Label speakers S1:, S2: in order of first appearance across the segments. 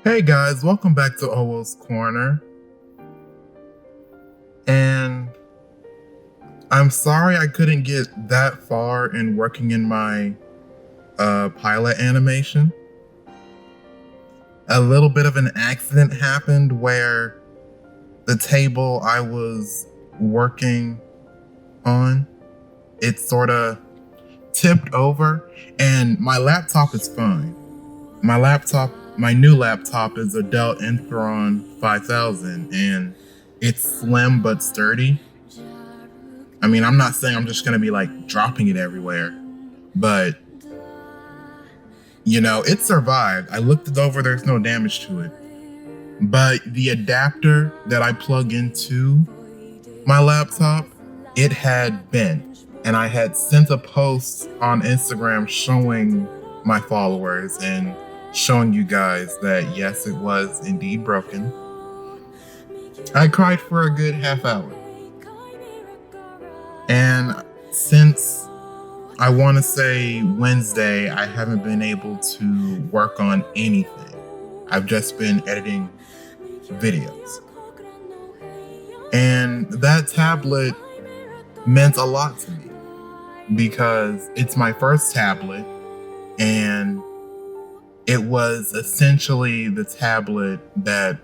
S1: Hey guys, welcome back to Owoh's Corner. And I'm sorry I couldn't get that far in working in my pilot animation. A little bit of an accident happened where the table I was working on, it sort of tipped over, and my laptop is fine. My new laptop is a Dell Inspiron 5000, and it's slim but sturdy. I mean, I'm not saying I'm just gonna be like dropping it everywhere, but it survived. I looked it over, there's no damage to it. But the adapter that I plug into my laptop, it had bent. And I had sent a post on Instagram showing my followers and showing you guys that yes, it was indeed broken. I cried for a good half hour. And since I want to say Wednesday, I haven't been able to work on anything. I've just been editing videos. And that tablet meant a lot to me because it's my first tablet, and it was essentially the tablet that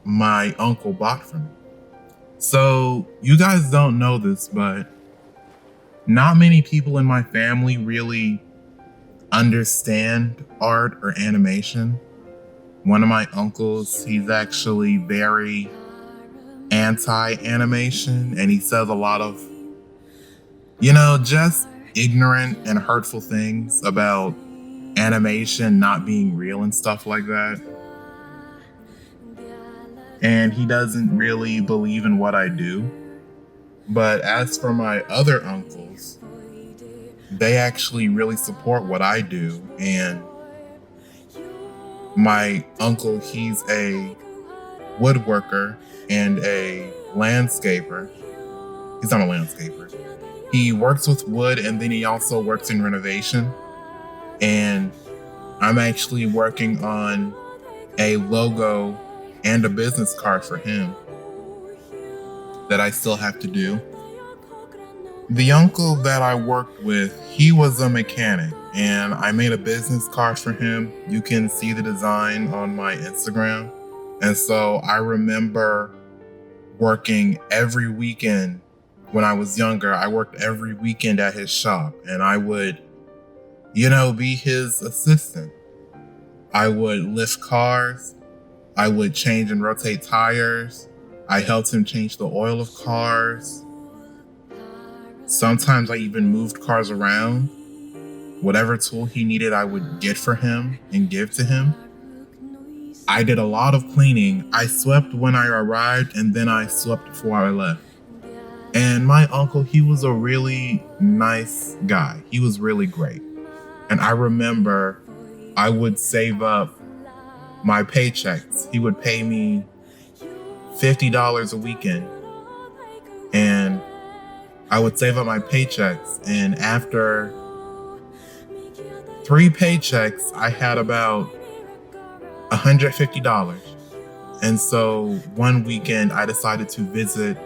S1: my uncle bought for me. So you guys don't know this, but not many people in my family really understand art or animation. One of my uncles, he's actually very anti-animation, and he says a lot of, just ignorant and hurtful things about animation not being real and stuff like that. And he doesn't really believe in what I do. But as for my other uncles, they actually really support what I do. And my uncle, he's a woodworker and a landscaper. He's not a landscaper. He works with wood, and then he also works in renovation. And I'm actually working on a logo and a business card for him that I still have to do. The uncle that I worked with, he was a mechanic, and I made a business card for him. You can see the design on my Instagram. And so I remember working every weekend when I was younger. I worked every weekend at his shop, and I would, be his assistant. I would lift cars. I would change and rotate tires. I helped him change the oil of cars. Sometimes I even moved cars around. Whatever tool he needed, I would get for him and give to him. I did a lot of cleaning. I swept when I arrived, and then I swept before I left. And my uncle, he was a really nice guy. He was really great. And I remember I would save up my paychecks. He would pay me $50 a weekend, and I would save up my paychecks. And after 3 paychecks, I had about $150. And so one weekend I decided to visit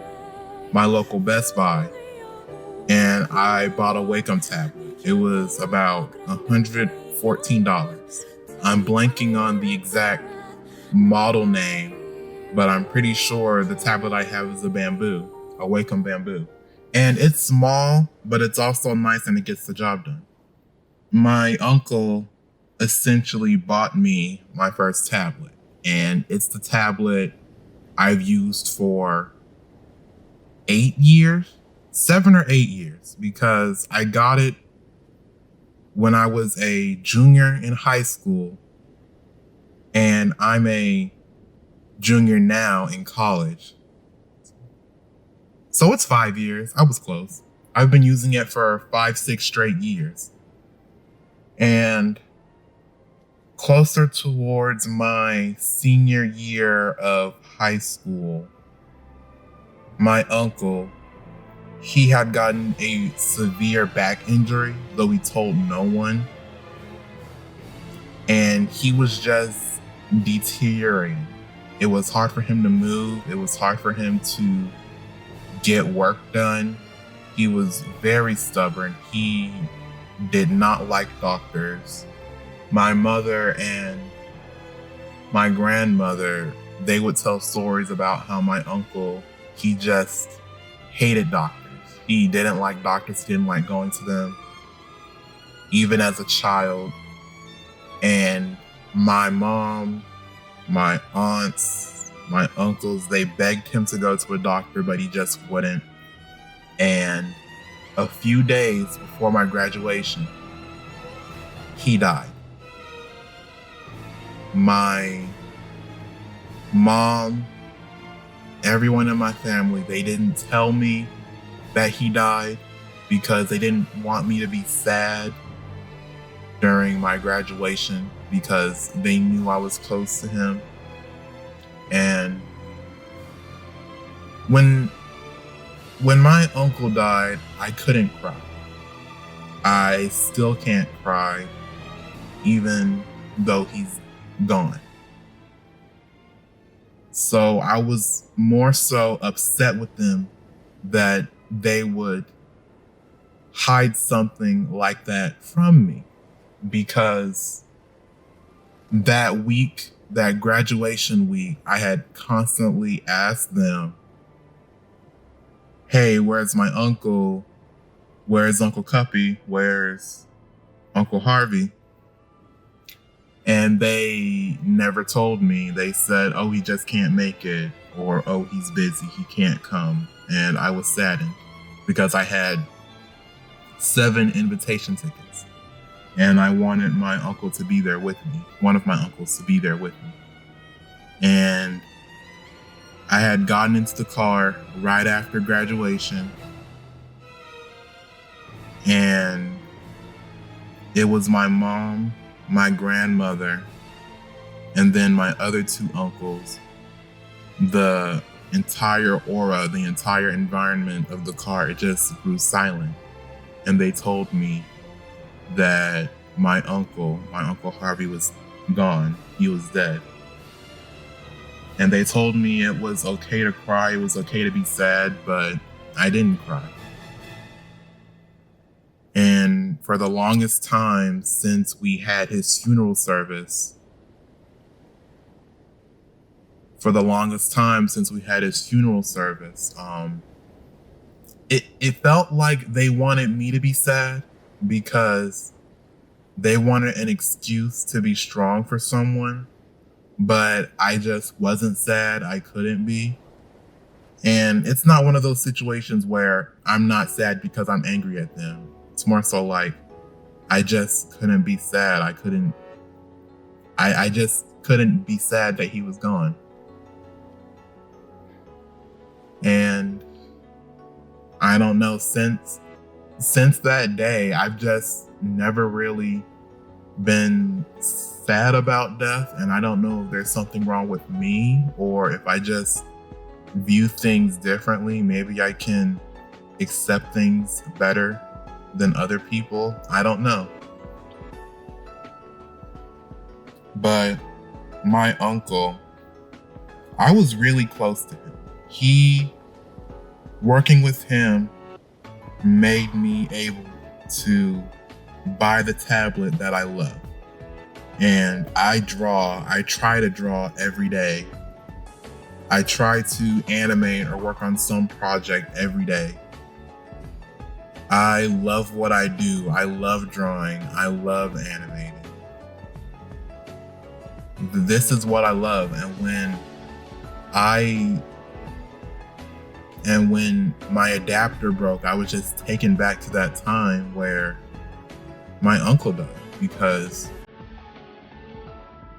S1: my local Best Buy, and I bought a Wacom tablet. It was about $114. I'm blanking on the exact model name, but I'm pretty sure the tablet I have is a Wacom Bamboo. And it's small, but it's also nice, and it gets the job done. My uncle essentially bought me my first tablet, and it's the tablet I've used for 8 years, 7 or 8 years, because I got it when I was a junior in high school, and I'm a junior now in college. So it's 5 years. I was close. I've been using it for 5, 6 straight years. And closer towards my senior year of high school, my uncle, he had gotten a severe back injury, though he told no one. And he was just deteriorating. It was hard for him to move. It was hard for him to get work done. He was very stubborn. He did not like doctors. My mother and my grandmother, they would tell stories about how my uncle, he just hated doctors. He didn't like doctors. He didn't like going to them, even as a child. And my mom, my aunts, my uncles, they begged him to go to a doctor, but he just wouldn't. And a few days before my graduation, he died. My mom, everyone in my family, they didn't tell me that he died because they didn't want me to be sad during my graduation because they knew I was close to him. And when my uncle died, I couldn't cry. I still can't cry, even though he's gone. So I was more so upset with them that they would hide something like that from me, because that week, that graduation week, I had constantly asked them, hey, where's my uncle? Where's Uncle Cuppy? Where's Uncle Harvey? And they never told me. They said, oh, he just can't make it, or oh, he's busy, he can't come. And I was saddened because I had 7 invitation tickets and I wanted my uncle to be there with me, one of my uncles to be there with me. And I had gotten into the car right after graduation, and it was my mom, my grandmother, and then my other 2 uncles. The entire aura, the entire environment of the car, it just grew silent. And they told me that my uncle Harvey, was gone. He was dead. And they told me it was okay to cry, it was okay to be sad, but I didn't cry. And for the longest time since we had his funeral service, it felt like they wanted me to be sad because they wanted an excuse to be strong for someone, but I just wasn't sad. I couldn't be. And it's not one of those situations where I'm not sad because I'm angry at them. It's more so like I just couldn't be sad. I just couldn't be sad that he was gone. And I don't know, since that day, I've just never really been sad about death. And I don't know if there's something wrong with me or if I just view things differently. Maybe I can accept things better than other people. I don't know. But my uncle, I was really close to him. Working with him made me able to buy the tablet that I love. And I try to draw every day. I try to animate or work on some project every day. I love what I do. I love drawing. I love animating. This is what I love. And when my adapter broke, I was just taken back to that time where my uncle died, because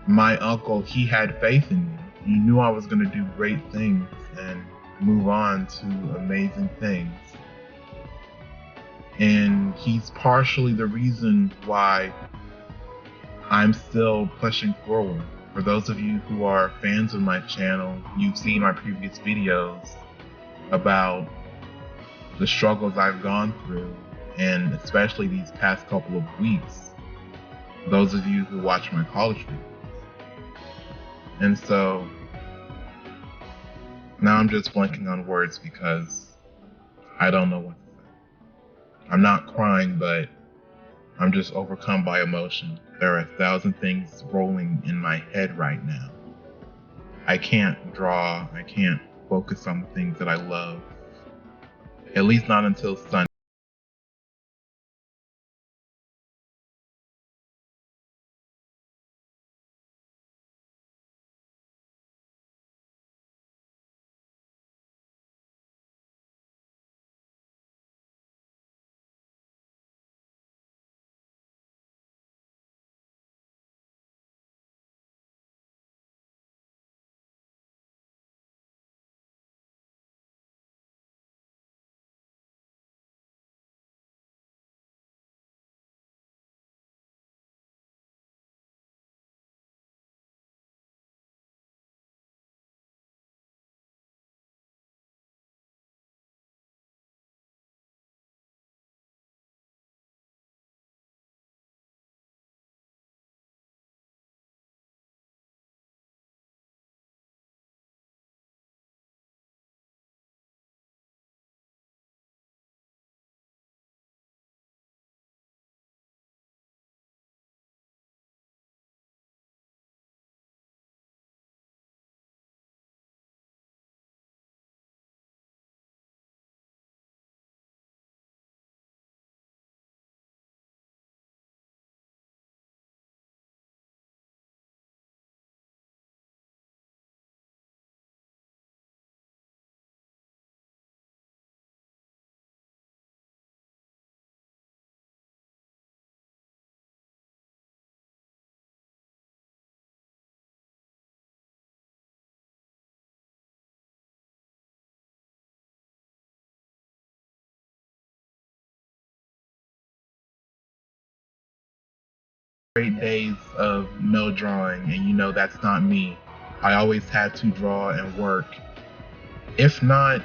S1: my uncle, he had faith in me. He knew I was going to do great things and move on to amazing things. And he's partially the reason why I'm still pushing forward. For those of you who are fans of my channel, you've seen my previous videos about the struggles I've gone through, and especially these past couple of weeks. Those of you who watch my college videos. And so now I'm just blanking on words because I don't know what to say. I'm not crying, but I'm just overcome by emotion. There are 1,000 things rolling in my head right now. I can't draw, I can't focus on the things that I love. At least not until Sunday. Great days of no drawing, and that's not me. I always had to draw and work. If not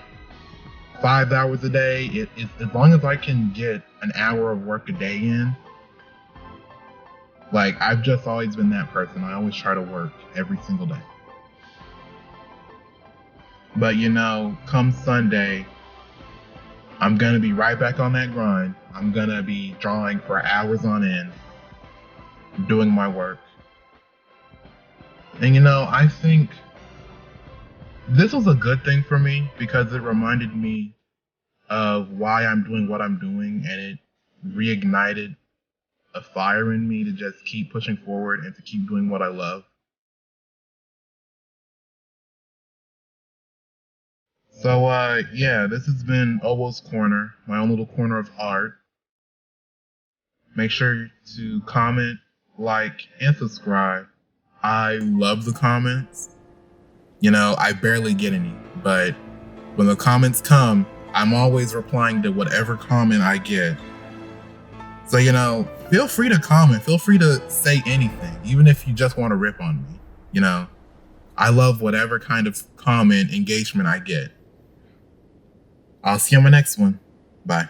S1: 5 hours a day, as long as I can get an hour of work a day in, like I've just always been that person. I always try to work every single day. But come Sunday, I'm gonna be right back on that grind. I'm gonna be drawing for hours on end, doing my work. And I think this was a good thing for me because it reminded me of why I'm doing what I'm doing, and it reignited a fire in me to just keep pushing forward and to keep doing what I love. So yeah, this has been Owoh's Corner, my own little corner of art. Make sure to comment, like, and subscribe. I love the comments. I barely get any, but when the comments come, I'm always replying to whatever comment I get. So, feel free to comment. Feel free to say anything, even if you just want to rip on me. I love whatever kind of comment engagement I get. I'll see you on my next one. Bye.